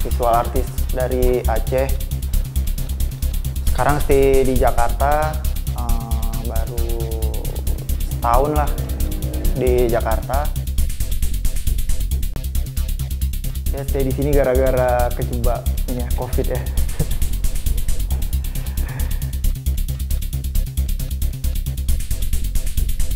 visual artist dari Aceh. Sekarang stay di Jakarta, baru setahun lah di Jakarta. Ya stay di sini gara-gara kejebak ini ya, COVID ya.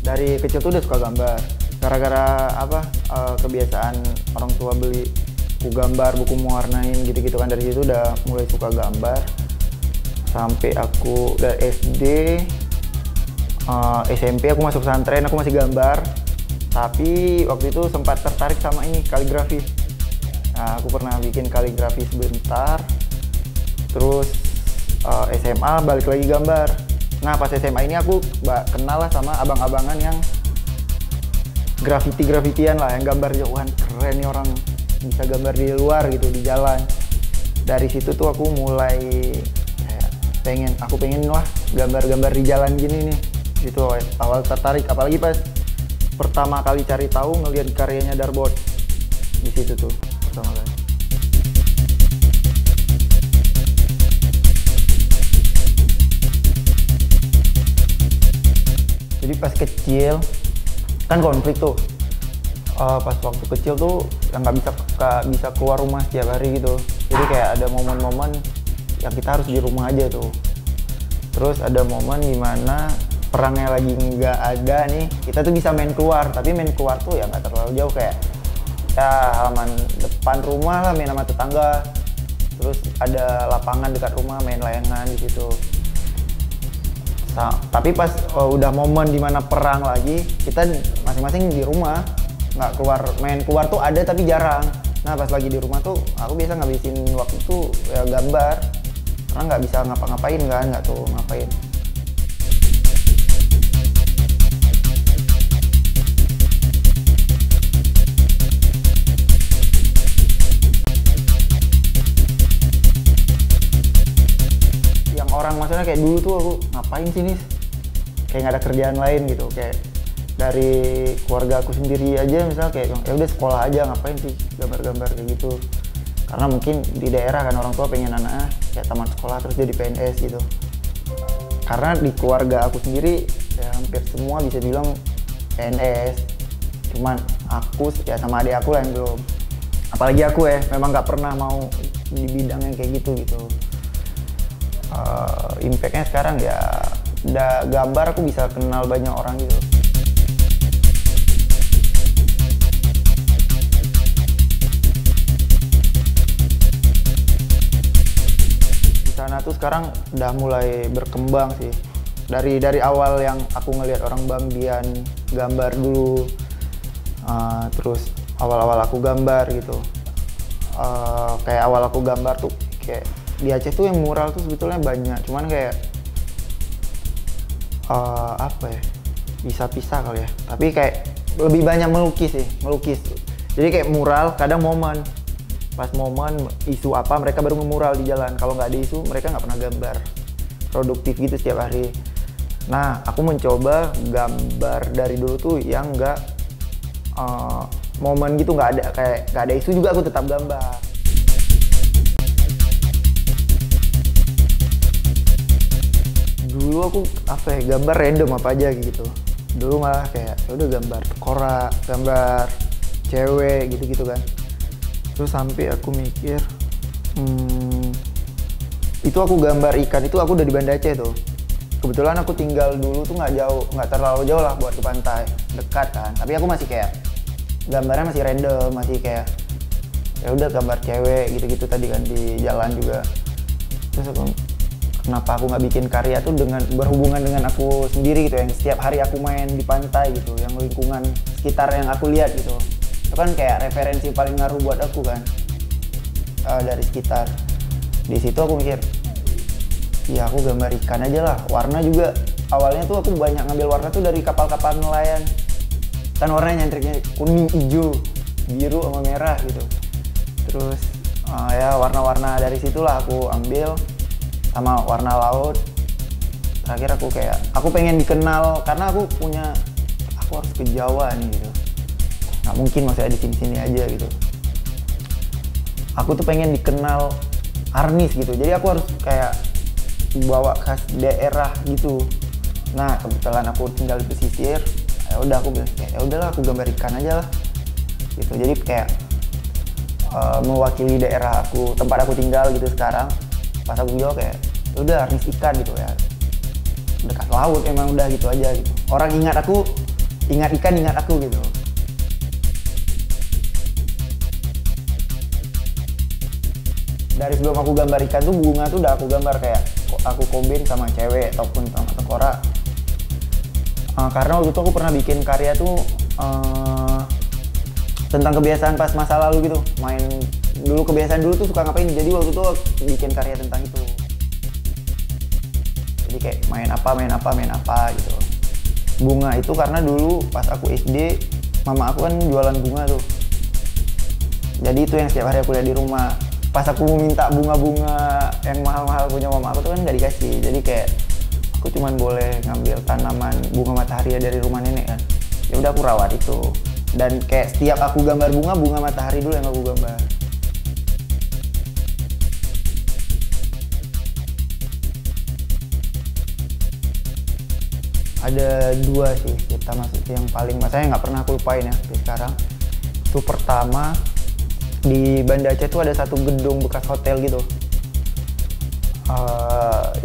Dari kecil tuh udah suka gambar. Gara-gara apa? Kebiasaan orang tua beli buku gambar, buku mewarnain gitu-gitu kan, dari situ udah mulai suka gambar. Sampai aku dari SD, SMP aku masuk pesantren, aku masih gambar. Tapi waktu itu sempat tertarik sama ini, kaligrafi. Nah, aku pernah bikin kaligrafi sebentar. Terus SMA balik lagi gambar. Nah, pas SMA ini aku kenal lah sama abang-abangan yang grafitian lah, yang gambar jauhan. Keren nih orang, bisa gambar di luar gitu, di jalan. Dari situ tuh aku mulai aku pengen lah gambar-gambar di jalan gini nih. Itu awal tertarik, apalagi pas pertama kali cari tahu ngelihat karyanya Darboud. Di situ tuh pertama kali. Jadi pas kecil kan konflik tuh, pas waktu kecil tuh yang nggak bisa keluar rumah setiap hari gitu. Jadi kayak ada momen-momen yang kita harus di rumah aja tuh. Terus ada momen dimana perangnya lagi nggak ada nih, kita tuh bisa main keluar. Tapi main keluar tuh ya nggak terlalu jauh, kayak ya halaman depan rumah lah, main sama tetangga. Terus ada lapangan dekat rumah, main layangan di situ. Tapi pas udah momen dimana perang lagi, kita masing-masing di rumah, nggak keluar. Main keluar tuh ada tapi jarang. Nah pas lagi di rumah tuh aku biasa ngabisin waktu tuh ya gambar, karena nggak bisa ngapa-ngapain kan, nggak tuh ngapain. Orang maksudnya kayak dulu tuh aku ngapain sih nih, kayak nggak ada kerjaan lain gitu. Kayak dari keluarga aku sendiri aja misal kayak ya udah sekolah aja, ngapain sih gambar-gambar kayak gitu. Karena mungkin di daerah kan orang tua pengen anaknya kayak tamat sekolah terus jadi PNS gitu. Karena di keluarga aku sendiri ya hampir semua bisa bilang PNS, cuman aku ya sama adik aku lah yang belum. Apalagi aku ya memang nggak pernah mau di bidang yang kayak gitu. Impactnya sekarang ya udah gambar, aku bisa kenal banyak orang gitu. Di sana tuh sekarang udah mulai berkembang sih. Dari awal yang aku ngelihat orang Bangdian gambar dulu, terus awal-awal aku gambar gitu. Kayak awal aku gambar tuh kayak di Aceh tuh yang mural tuh sebetulnya banyak, cuman kayak apa ya, bisa-bisa kali ya. Tapi kayak lebih banyak melukis. Jadi kayak mural, kadang momen, pas momen isu apa mereka baru ngemural di jalan. Kalau nggak ada isu mereka nggak pernah gambar produktif gitu setiap hari. Nah aku mencoba gambar dari dulu tuh yang nggak momen gitu, nggak ada isu juga aku tetap gambar. Dulu aku gambar random apa aja gitu. Dulu malah kayak ya udah gambar tengkorak, gambar cewek gitu kan. Terus sampai aku mikir itu aku gambar ikan itu aku udah di Banda Aceh tuh. Kebetulan aku tinggal dulu tuh nggak terlalu jauh lah buat ke pantai, dekat kan. Tapi aku masih kayak gambarnya masih random, masih kayak ya udah gambar cewek gitu tadi kan di jalan juga. Terus aku kenapa aku nggak bikin karya tuh berhubungan dengan aku sendiri gitu, yang setiap hari aku main di pantai gitu, yang lingkungan sekitar yang aku lihat gitu. Itu kan kayak referensi paling ngaruh buat aku kan, dari sekitar. Di situ aku mikir, ya aku gambar ikan aja lah. Warna juga awalnya tuh aku banyak ngambil warna tuh dari kapal-kapal nelayan. Kan warnanya nyantriknya kuning, hijau, biru sama merah gitu. Terus ya warna-warna dari situlah aku ambil, sama warna laut. Terakhir aku pengen dikenal karena aku harus ke Jawa nih gitu. Nggak mungkin masih di sini-sini aja gitu. aku tuh pengen dikenal artis gitu, jadi aku harus kayak bawa khas daerah gitu. Nah kebetulan aku tinggal di pesisir, ya udah aku bilang ya udahlah aku gambar ikan aja lah gitu. Jadi kayak mewakili daerah aku, tempat aku tinggal gitu sekarang. Pas aku jawab kayak udah artis ikan gitu ya, dekat laut emang udah gitu aja gitu. Orang ingat aku, ingat ikan, ingat aku gitu. Dari sebelum aku gambar ikan tuh bunga tuh udah aku gambar, kayak aku kombin sama cewek ataupun sama tengkorak. Karena waktu itu aku pernah bikin karya tuh tentang kebiasaan pas masa lalu gitu. Main dulu, kebiasaan dulu tuh suka ngapain, jadi waktu itu bikin karya tentang itu. Jadi kayak main apa gitu. Bunga itu karena dulu pas aku SD, mama aku kan jualan bunga tuh. Jadi itu yang setiap hari aku lihat di rumah. Pas aku minta bunga-bunga yang mahal-mahal punya mama aku tuh kan nggak dikasih. Jadi kayak aku cuman boleh ngambil tanaman bunga matahari dari rumah nenek kan. Ya udah aku rawat itu. Dan kayak setiap aku gambar bunga matahari dulu yang aku gambar. Ada dua sih kita masuk yang paling, masanya nggak pernah aku lupain ya sampai sekarang. Itu pertama di Banda Aceh tuh ada satu gedung bekas hotel gitu.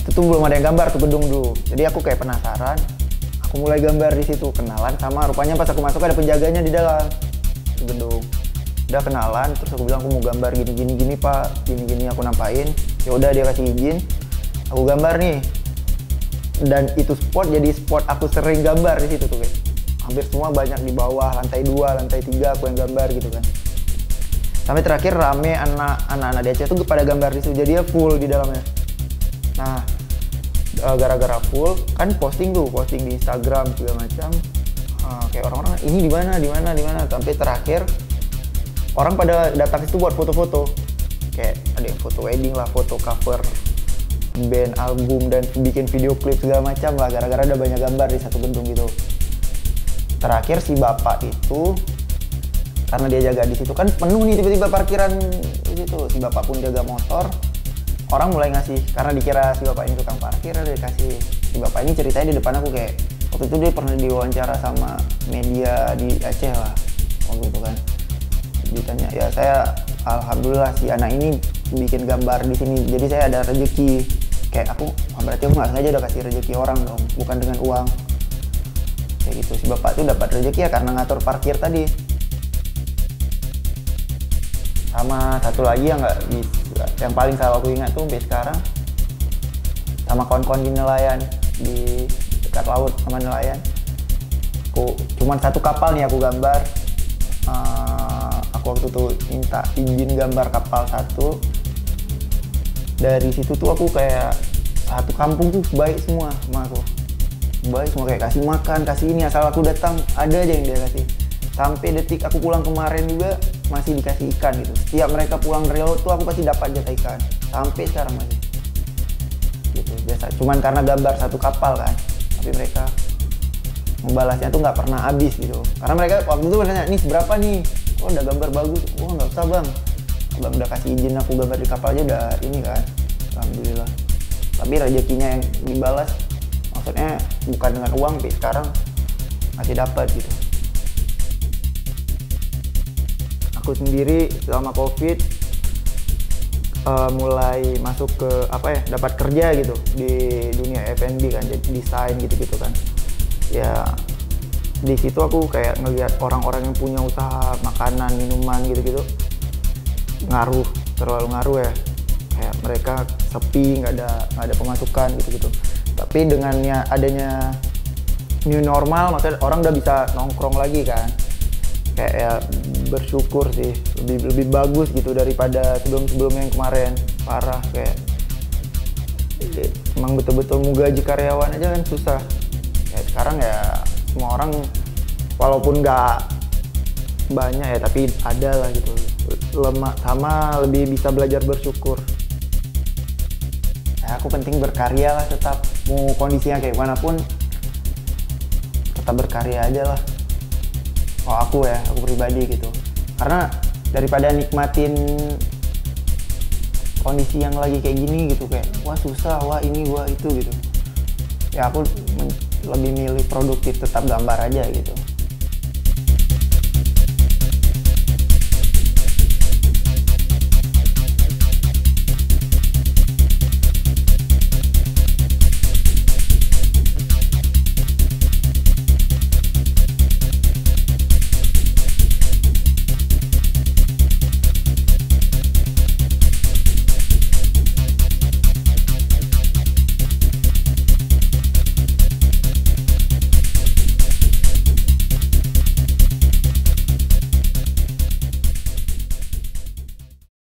Itu tuh belum ada yang gambar tuh gedung dulu. Jadi aku kayak penasaran, aku mulai gambar di situ, kenalan sama, rupanya pas aku masuk ada penjaganya di dalam gedung. Udah kenalan, terus aku bilang aku mau gambar gini pak, gini aku nampain. Ya udah dia kasih izin, aku gambar nih. Dan itu spot jadi spot aku sering gambar di situ tuh kayak. Hampir semua banyak di bawah, lantai 2, lantai 3 aku yang gambar gitu kan. Sampai terakhir rame anak-anak di Aceh tuh pada gambar di situ, jadi dia full di dalamnya. Nah, gara-gara full kan posting di Instagram segala macam. Kayak orang-orang ini di mana, sampai terakhir orang pada datang itu buat foto-foto. Kayak ada yang foto wedding lah, foto cover band, album, dan bikin video klip segala macam lah, gara-gara ada banyak gambar di satu gedung gitu. Terakhir si bapak itu, karena dia jaga di situ kan penuh nih tiba-tiba parkiran di situ. Si bapak pun jaga motor. Orang mulai ngasih, karena dikira si bapak ini tukang parkir, dia kasih. Si bapak ini ceritanya di depan aku kayak waktu itu dia pernah diwawancara sama media di Aceh lah waktu itu kan. Ditanya, ya saya alhamdulillah si anak ini bikin gambar di sini, jadi saya ada rezeki. Kayak aku, berarti aku nggak sengaja udah kasih rezeki orang dong, bukan dengan uang. Kayak gitu, si bapak tuh dapat rezeki ya karena ngatur parkir tadi. Sama satu lagi yang paling selalu aku ingat tuh sampai sekarang, sama kawan-kawan di nelayan, di dekat laut sama nelayan. Cuman satu kapal nih aku gambar. Aku waktu itu minta izin gambar kapal satu. Dari situ tuh aku kayak satu kampung tuh baik semua sama aku. Baik semua, kayak kasih makan, kasih ini, asal aku datang ada aja yang dia kasih. Sampai detik aku pulang kemarin juga masih dikasih ikan gitu. Setiap mereka pulang dari laut tuh aku pasti dapat jatah ikan. Sampai sekarang masih. Gitu, biasa. Cuman karena gambar satu kapal kan. Tapi mereka membalasnya tuh nggak pernah habis gitu. Karena mereka waktu itu nanya, nih berapa nih? Oh udah gambar bagus. Oh nggak usah bang. Abang udah kasih izin aku gambar di kapal aja udah ini kan. Alhamdulillah. Tapi rezekinya yang dibalas, maksudnya bukan dengan uang, tapi sekarang masih dapat gitu. Aku sendiri selama COVID mulai masuk ke dapat kerja gitu di dunia F&B kan, jadi desain gitu kan. Ya di situ aku kayak ngelihat orang-orang yang punya usaha makanan, minuman gitu terlalu ngaruh ya. Kayak mereka sepi, nggak ada pemasukan gitu. Tapi dengannya adanya new normal, maksudnya orang udah bisa nongkrong lagi kan. Kayak ya bersyukur sih, lebih bagus gitu daripada sebelumnya yang kemarin. Parah, kayak emang betul-betul mau gaji karyawan aja kan susah. Kayak sekarang ya semua orang walaupun nggak banyak ya, tapi ada lah gitu. Lemah sama lebih bisa belajar bersyukur. Ya, aku penting berkarya lah tetap, mau kondisinya kayak manapun tetap berkarya aja lah. Kalau aku pribadi gitu. Karena daripada nikmatin kondisi yang lagi kayak gini gitu, kayak wah susah, wah ini, wah itu gitu, ya aku lebih milih produktif tetap gambar aja gitu.